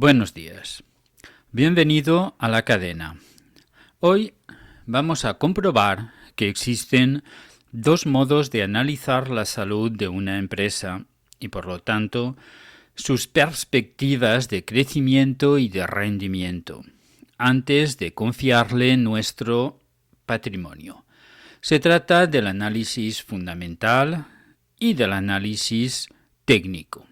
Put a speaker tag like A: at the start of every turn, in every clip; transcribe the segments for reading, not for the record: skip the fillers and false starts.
A: Buenos días. Bienvenido a la cadena. Hoy vamos a comprobar que existen dos modos de analizar la salud de una empresa y, por lo tanto, sus perspectivas de crecimiento y de rendimiento, antes de confiarle nuestro patrimonio. Se trata del análisis fundamental y del análisis técnico.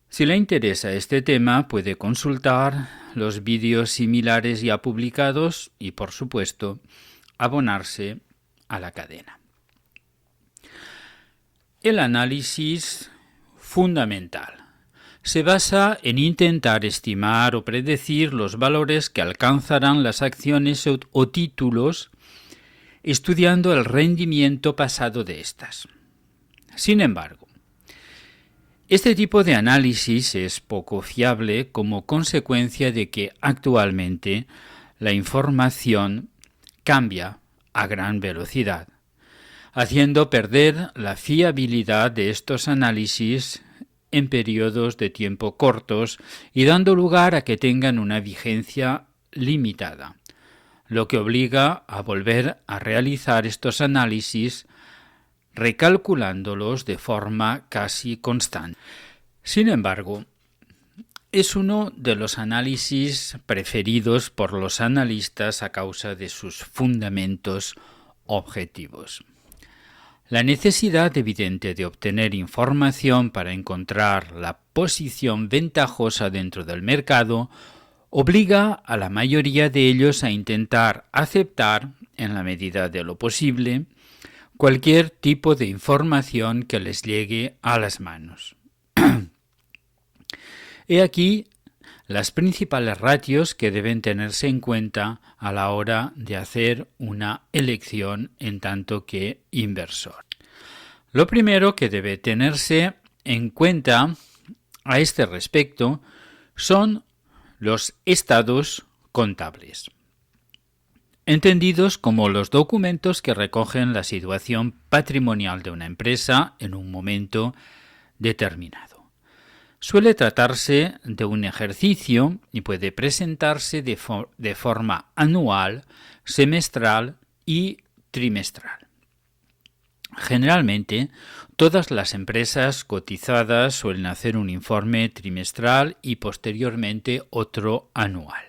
A: Si le interesa este tema, puede consultar los vídeos similares ya publicados y, por supuesto, abonarse a la cadena. El análisis fundamental se basa en intentar estimar o predecir los valores que alcanzarán las acciones o títulos estudiando el rendimiento pasado de estas. Sin embargo, este tipo de análisis es poco fiable como consecuencia de que actualmente la información cambia a gran velocidad, haciendo perder la fiabilidad de estos análisis en periodos de tiempo cortos y dando lugar a que tengan una vigencia limitada, lo que obliga a volver a realizar estos análisis recalculándolos de forma casi constante. Sin embargo, es uno de los análisis preferidos por los analistas a causa de sus fundamentos objetivos. La necesidad evidente de obtener información para encontrar la posición ventajosa dentro del mercado obliga a la mayoría de ellos a intentar aceptar, en la medida de lo posible, cualquier tipo de información que les llegue a las manos. He aquí las principales ratios que deben tenerse en cuenta a la hora de hacer una elección en tanto que inversor. Lo primero que debe tenerse en cuenta a este respecto son los estados contables, entendidos como los documentos que recogen la situación patrimonial de una empresa en un momento determinado. Suele tratarse de un ejercicio y puede presentarse de forma anual, semestral y trimestral. Generalmente, todas las empresas cotizadas suelen hacer un informe trimestral y posteriormente otro anual.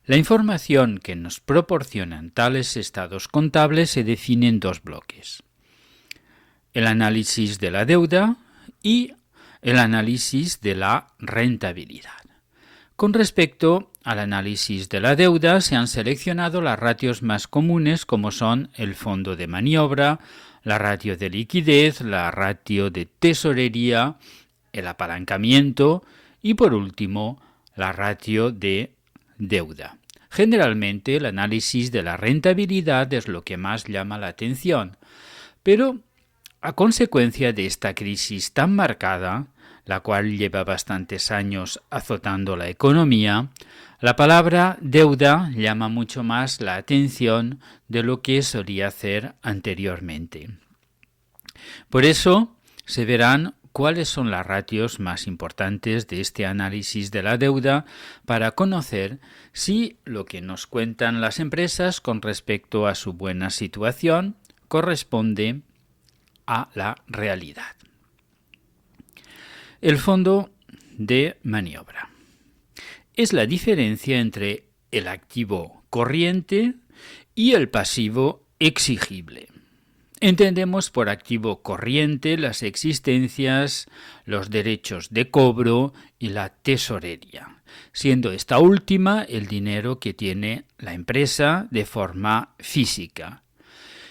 A: La información que nos proporcionan tales estados contables se define en dos bloques: el análisis de la deuda y el análisis de la rentabilidad. Con respecto al análisis de la deuda, se han seleccionado las ratios más comunes, como son el fondo de maniobra, la ratio de liquidez, la ratio de tesorería, el apalancamiento y, por último, la ratio de deuda. Generalmente el análisis de la rentabilidad es lo que más llama la atención, pero a consecuencia de esta crisis tan marcada, la cual lleva bastantes años azotando la economía, la palabra deuda llama mucho más la atención de lo que solía hacer anteriormente. Por eso se verán cuáles son las ratios más importantes de este análisis de la deuda para conocer si lo que nos cuentan las empresas con respecto a su buena situación corresponde a la realidad. El fondo de maniobra es la diferencia entre el activo corriente y el pasivo exigible. Entendemos por activo corriente las existencias, los derechos de cobro y la tesorería, siendo esta última el dinero que tiene la empresa de forma física.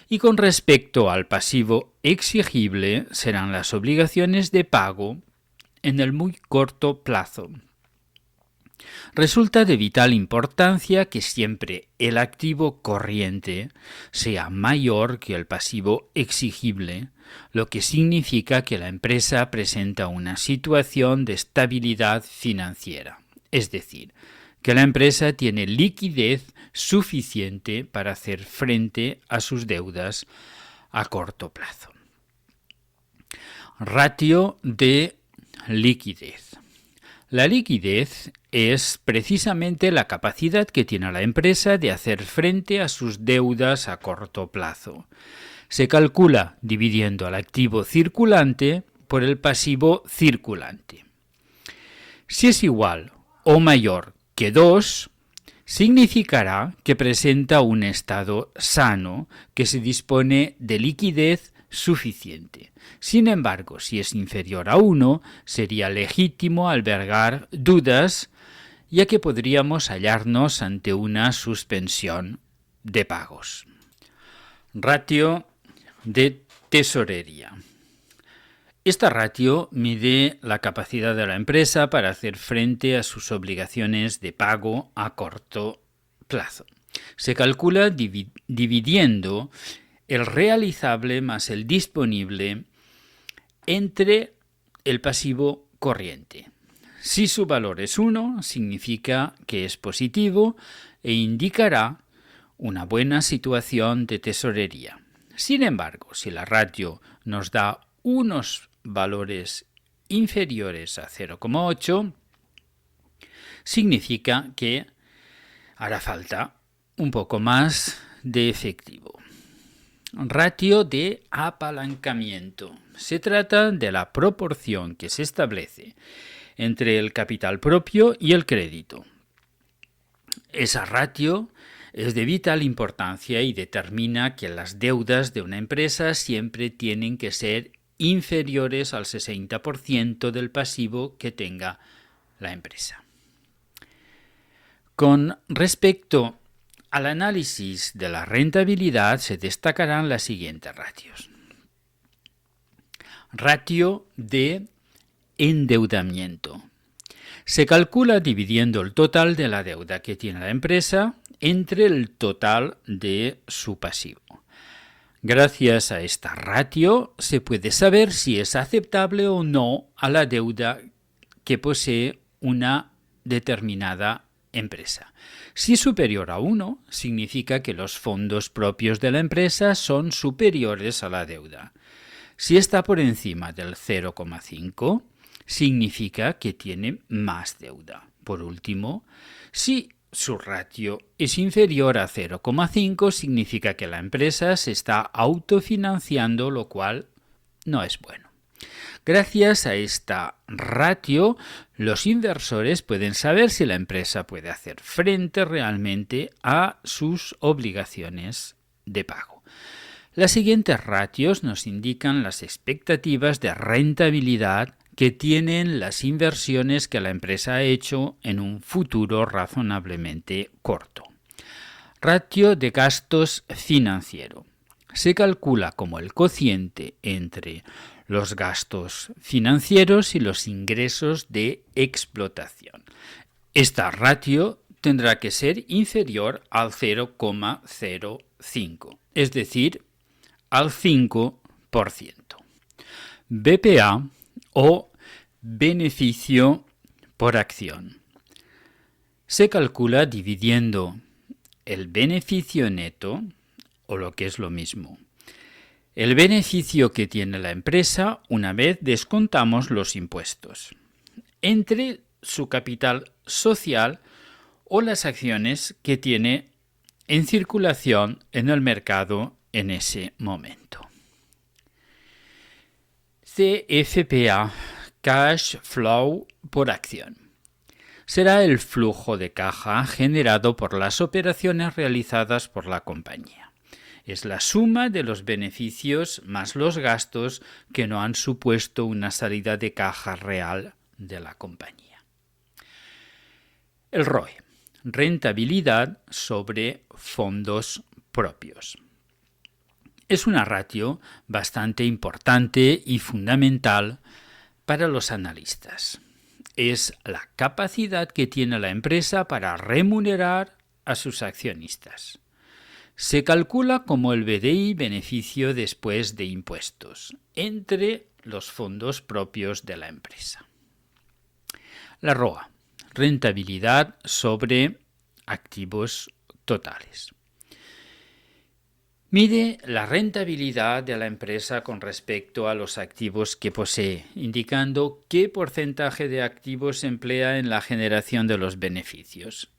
A: Y con respecto al pasivo exigible serán las obligaciones de pago en el muy corto plazo. Resulta de vital importancia que siempre el activo corriente sea mayor que el pasivo exigible, lo que significa que la empresa presenta una situación de estabilidad financiera, es decir, que la empresa tiene liquidez suficiente para hacer frente a sus deudas a corto plazo. Ratio de liquidez. La liquidez es precisamente la capacidad que tiene la empresa de hacer frente a sus deudas a corto plazo. Se calcula dividiendo al activo circulante por el pasivo circulante. Si es igual o mayor que 2, significará que presenta un estado sano, que se dispone de liquidez suficiente. Sin embargo, si es inferior a 1, sería legítimo albergar dudas, ya que podríamos hallarnos ante una suspensión de pagos. Ratio de tesorería. Esta ratio mide la capacidad de la empresa para hacer frente a sus obligaciones de pago a corto plazo. Se calcula dividiendo el realizable más el disponible entre el pasivo corriente. Si su valor es 1, significa que es positivo e indicará una buena situación de tesorería. Sin embargo, si la ratio nos da unos valores inferiores a 0,8, significa que hará falta un poco más de efectivo. Ratio de apalancamiento. Se trata de la proporción que se establece entre el capital propio y el crédito. Esa ratio es de vital importancia y determina que las deudas de una empresa siempre tienen que ser inferiores al 60% del pasivo que tenga la empresa. Con respecto al análisis de la rentabilidad se destacarán las siguientes ratios. Ratio de endeudamiento. Se calcula dividiendo el total de la deuda que tiene la empresa entre el total de su pasivo. Gracias a esta ratio se puede saber si es aceptable o no a la deuda que posee una determinada empresa. Si es superior a 1, significa que los fondos propios de la empresa son superiores a la deuda. Si está por encima del 0,5, significa que tiene más deuda. Por último, si su ratio es inferior a 0,5, significa que la empresa se está autofinanciando, lo cual no es bueno. Gracias a esta ratio, los inversores pueden saber si la empresa puede hacer frente realmente a sus obligaciones de pago. Las siguientes ratios nos indican las expectativas de rentabilidad que tienen las inversiones que la empresa ha hecho en un futuro razonablemente corto. Ratio de gastos financiero. Se calcula como el cociente entre los gastos financieros y los ingresos de explotación. Esta ratio tendrá que ser inferior al 0,05, es decir, al 5%. BPA o beneficio por acción. Se calcula dividiendo el beneficio neto, o lo que es lo mismo, el beneficio que tiene la empresa una vez descontamos los impuestos, entre su capital social o las acciones que tiene en circulación en el mercado en ese momento. CFPA, Cash Flow por acción. Será el flujo de caja generado por las operaciones realizadas por la compañía. Es la suma de los beneficios más los gastos que no han supuesto una salida de caja real de la compañía. El ROE, rentabilidad sobre fondos propios. Es una ratio bastante importante y fundamental para los analistas. Es la capacidad que tiene la empresa para remunerar a sus accionistas. Se calcula como el BDI, beneficio después de impuestos, entre los fondos propios de la empresa. La ROA, rentabilidad sobre activos totales. Mide la rentabilidad de la empresa con respecto a los activos que posee, indicando qué porcentaje de activos se emplea en la generación de los beneficios.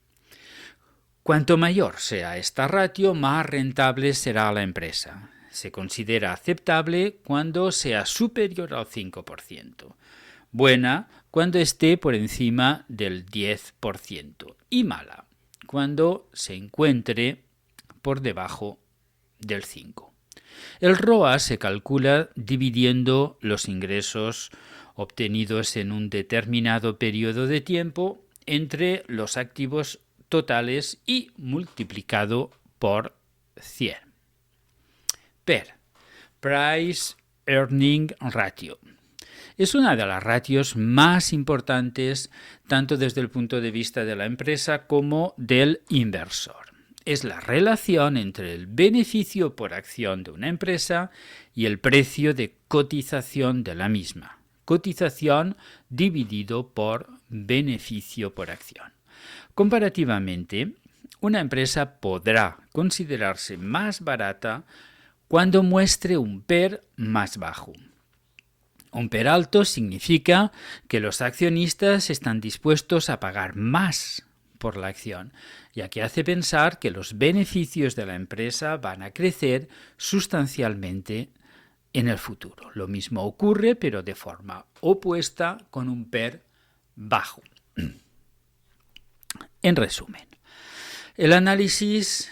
A: Cuanto mayor sea esta ratio, más rentable será la empresa. Se considera aceptable cuando sea superior al 5%, buena cuando esté por encima del 10% y mala cuando se encuentre por debajo del 5%. El ROA se calcula dividiendo los ingresos obtenidos en un determinado periodo de tiempo entre los activos totales y multiplicado por 100. PER, Price Earning Ratio. Es una de las ratios más importantes tanto desde el punto de vista de la empresa como del inversor. Es la relación entre el beneficio por acción de una empresa y el precio de cotización de la misma. Cotización dividido por beneficio por acción. Comparativamente, una empresa podrá considerarse más barata cuando muestre un PER más bajo. Un PER alto significa que los accionistas están dispuestos a pagar más por la acción, ya que hace pensar que los beneficios de la empresa van a crecer sustancialmente en el futuro. Lo mismo ocurre, pero de forma opuesta, con un PER bajo. En resumen, el análisis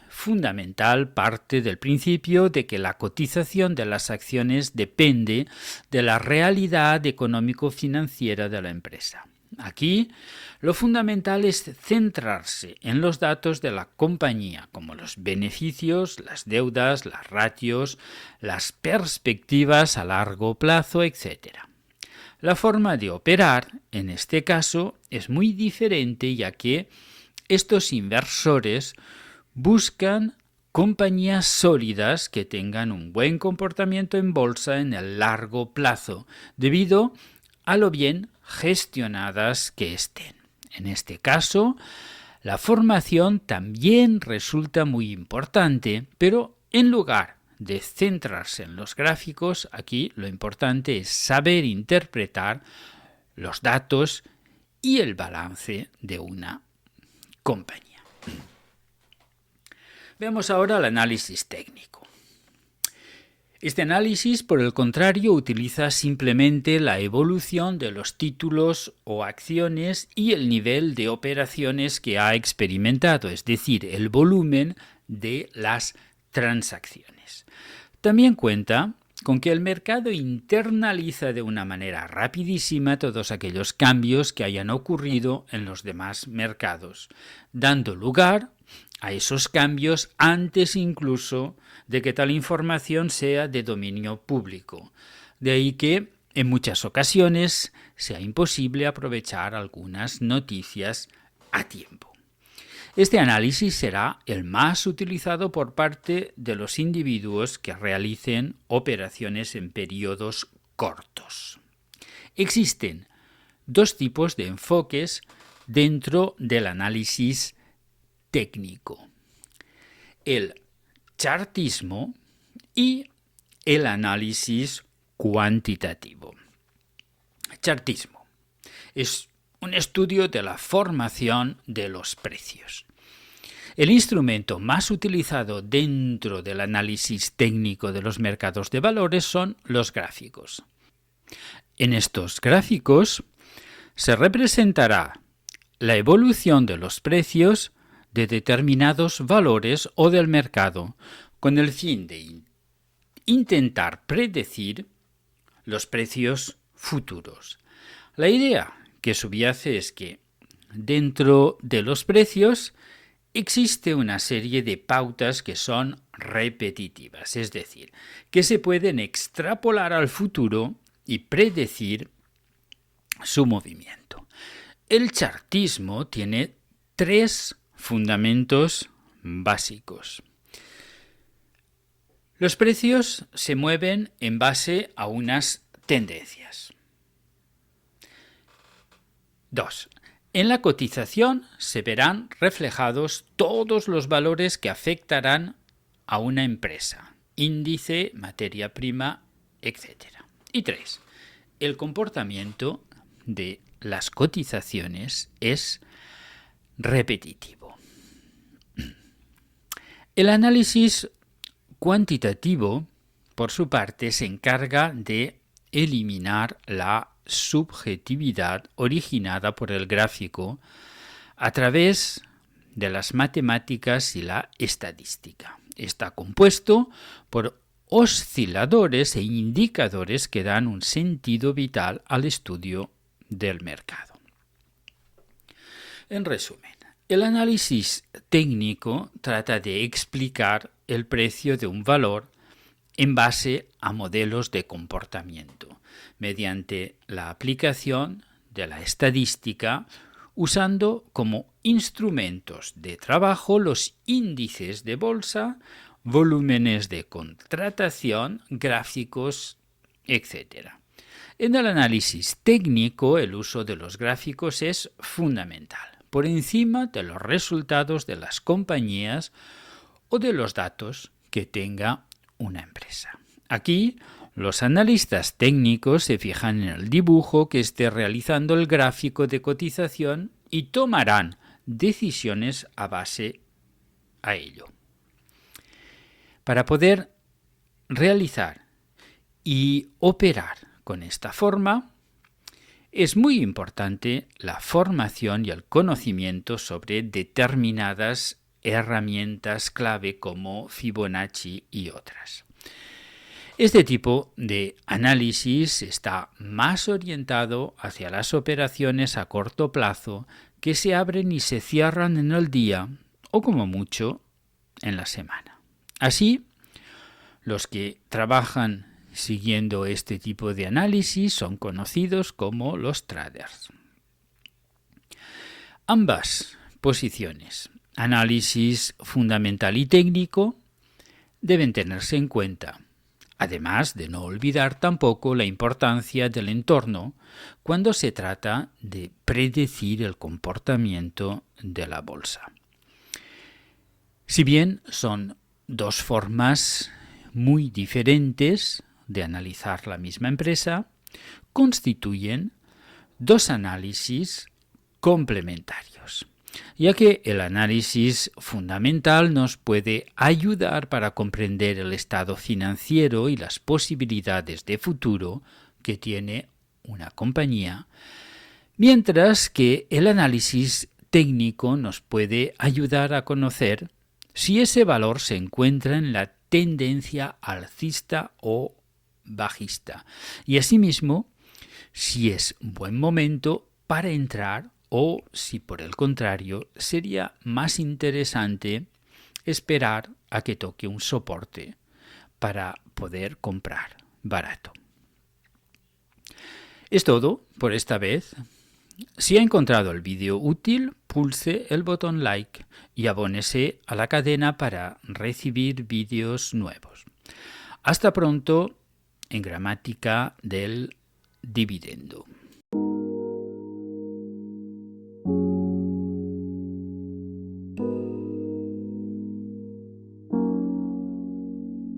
A: fundamental parte del principio de que la cotización de las acciones depende de la realidad económico-financiera de la empresa. Aquí, lo fundamental es centrarse en los datos de la compañía, como los beneficios, las deudas, las ratios, las perspectivas a largo plazo, etc. La forma de operar, en este caso, es muy diferente, ya que estos inversores buscan compañías sólidas que tengan un buen comportamiento en bolsa en el largo plazo, debido a lo bien gestionadas que estén. En este caso, la formación también resulta muy importante, pero en lugar de centrarse en los gráficos, aquí lo importante es saber interpretar los datos y el balance de una compañía. Veamos ahora el análisis técnico. Este análisis, por el contrario, utiliza simplemente la evolución de los títulos o acciones y el nivel de operaciones que ha experimentado, es decir, el volumen de las transacciones. También cuenta con que el mercado internaliza de una manera rapidísima todos aquellos cambios que hayan ocurrido en los demás mercados, dando lugar a esos cambios antes incluso de que tal información sea de dominio público. De ahí que en muchas ocasiones sea imposible aprovechar algunas noticias a tiempo. Este análisis será el más utilizado por parte de los individuos que realicen operaciones en periodos cortos. Existen dos tipos de enfoques dentro del análisis técnico: el chartismo y el análisis cuantitativo. Chartismo es un estudio de la formación de los precios. El instrumento más utilizado dentro del análisis técnico de los mercados de valores son los gráficos. En estos gráficos se representará la evolución de los precios de determinados valores o del mercado, con el fin de intentar predecir los precios futuros. La idea que subyace es que dentro de los precios existe una serie de pautas que son repetitivas, es decir, que se pueden extrapolar al futuro y predecir su movimiento. El chartismo tiene tres fundamentos básicos. Los precios se mueven en base a unas tendencias. 2. En la cotización se verán reflejados todos los valores que afectarán a una empresa, índice, materia prima, etc. Y 3. El comportamiento de las cotizaciones es repetitivo. El análisis cuantitativo, por su parte, se encarga de eliminar la subjetividad originada por el gráfico a través de las matemáticas y la estadística. Está compuesto por osciladores e indicadores que dan un sentido vital al estudio del mercado. En resumen, el análisis técnico trata de explicar el precio de un valor en base a modelos de comportamiento, mediante la aplicación de la estadística, usando como instrumentos de trabajo los índices de bolsa, volúmenes de contratación, gráficos, etc. En el análisis técnico, el uso de los gráficos es fundamental, por encima de los resultados de las compañías o de los datos que tenga una empresa. Aquí, los analistas técnicos se fijan en el dibujo que esté realizando el gráfico de cotización y tomarán decisiones a base a ello. Para poder realizar y operar con esta forma, es muy importante la formación y el conocimiento sobre determinadas herramientas clave como Fibonacci y otras. Este tipo de análisis está más orientado hacia las operaciones a corto plazo que se abren y se cierran en el día o como mucho en la semana. Así, los que trabajan siguiendo este tipo de análisis son conocidos como los traders. Ambas posiciones, análisis fundamental y técnico, deben tenerse en cuenta, además de no olvidar tampoco la importancia del entorno cuando se trata de predecir el comportamiento de la bolsa. Si bien son dos formas muy diferentes de analizar la misma empresa, constituyen dos análisis complementarios, ya que el análisis fundamental nos puede ayudar para comprender el estado financiero y las posibilidades de futuro que tiene una compañía, mientras que el análisis técnico nos puede ayudar a conocer si ese valor se encuentra en la tendencia alcista o bajista, y asimismo si es buen momento para entrar o si por el contrario sería más interesante esperar a que toque un soporte para poder comprar barato. Es todo por esta vez. Si ha encontrado el vídeo útil, pulse el botón like y abónese a la cadena para recibir vídeos nuevos. Hasta pronto en Gramática del Dividendo.